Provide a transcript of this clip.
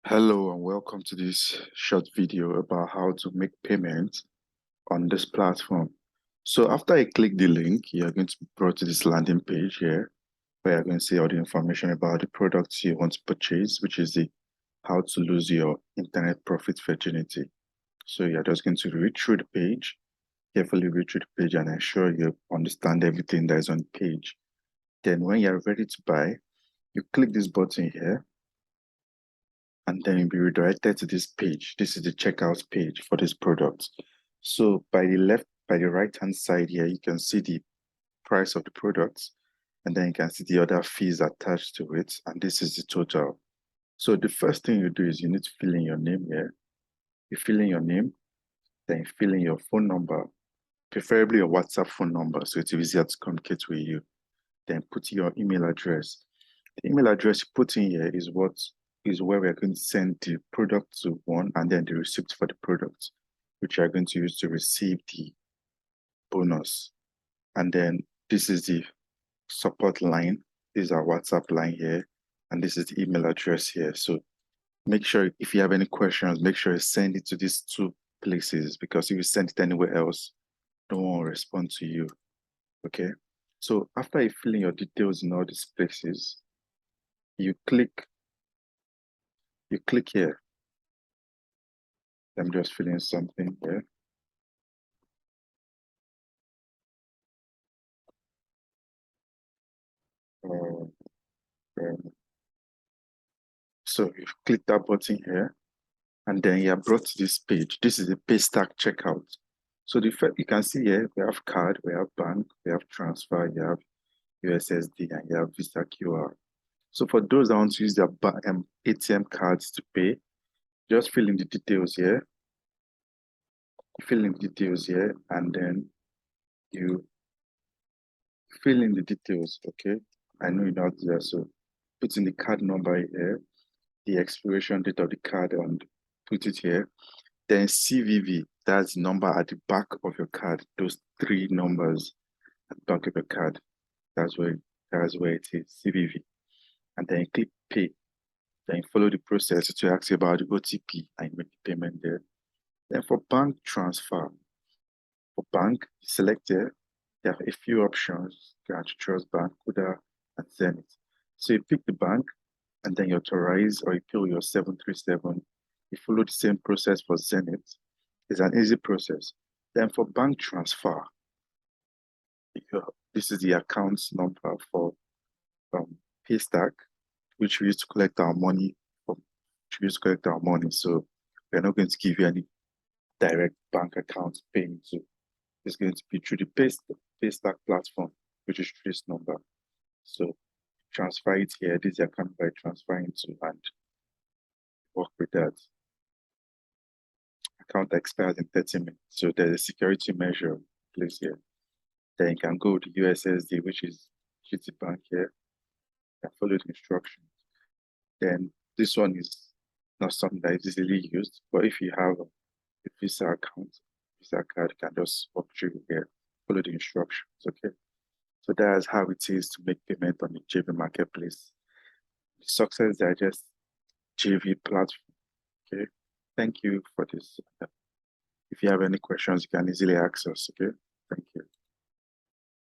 Hello and welcome to this short video about how to make payments on this platform. So after I click the link, you're going to be brought to this landing page here, where you're going to see all the information about the products you want to purchase, which is the how to lose your internet profit virginity. So you're just going to read through the page, carefully read through the page and ensure you understand everything that is on the page. Then when you're ready to buy, you click this button here, and then you'll be redirected to this page. This is the checkout page for this product. So by the right hand side here, you can see the price of the products, and then you can see the other fees attached to it, and this is the total. So the first thing you do is you need to fill in your name here. You fill in your name, then you fill in your phone number, preferably your WhatsApp phone number, so it's easier to communicate with you. Then put your email address. The email address you put in here is where we're going to send the product to one, and then the receipt for the product, which you are going to use to receive the bonus. And then this is the support line. This is our WhatsApp line here, and this is the email address here. So make sure if you have any questions, make sure you send it to these two places, because if you send it anywhere else, no one will respond to you. Okay. So after you fill in your details in all these places, you click here. I'm just filling something here. So you click that button here, and then you're brought to this page. This is the pay stack checkout. So you can see here, we have card, we have bank, we have transfer, you have USSD, and you have Visa QR. So for those that want to use their ATM cards to pay, just fill in the details here. Fill in the details here, and then you fill in the details, okay? I know you know how to do that, so put in the card number here, the expiration date of the card, and put it here. Then CVV, that's the number at the back of your card. Those three numbers at the back of your card, that's where it is, CVV. And then you click pay. Then you follow the process to ask you about the OTP and make the payment there. Then for bank transfer, for bank, select here. There are a few options. You can choose Bank, Kuda, and Zenith. So you pick the bank, and then you authorize or you pay your 737. You follow the same process for Zenith. It's an easy process. Then for bank transfer, this is the account number for Paystack, which we use to collect our money. So we're not going to give you any direct bank account paying to. It's going to be through the Paystack platform, which is through this number. So transfer it here. This is the account by transferring to, and work with that. Account expires in 30 minutes. So there's a security measure placed here. Then you can go to USSD, which is Bank here, and follow the instructions. Then this one is not something that is easily used, but if you have a Visa account, Visa card, you can just walk through here, follow the instructions, okay? So that's how it is to make payment on the JV Marketplace, the SuccessDigest JV platform, okay? Thank you for this. If you have any questions, you can easily ask us, okay?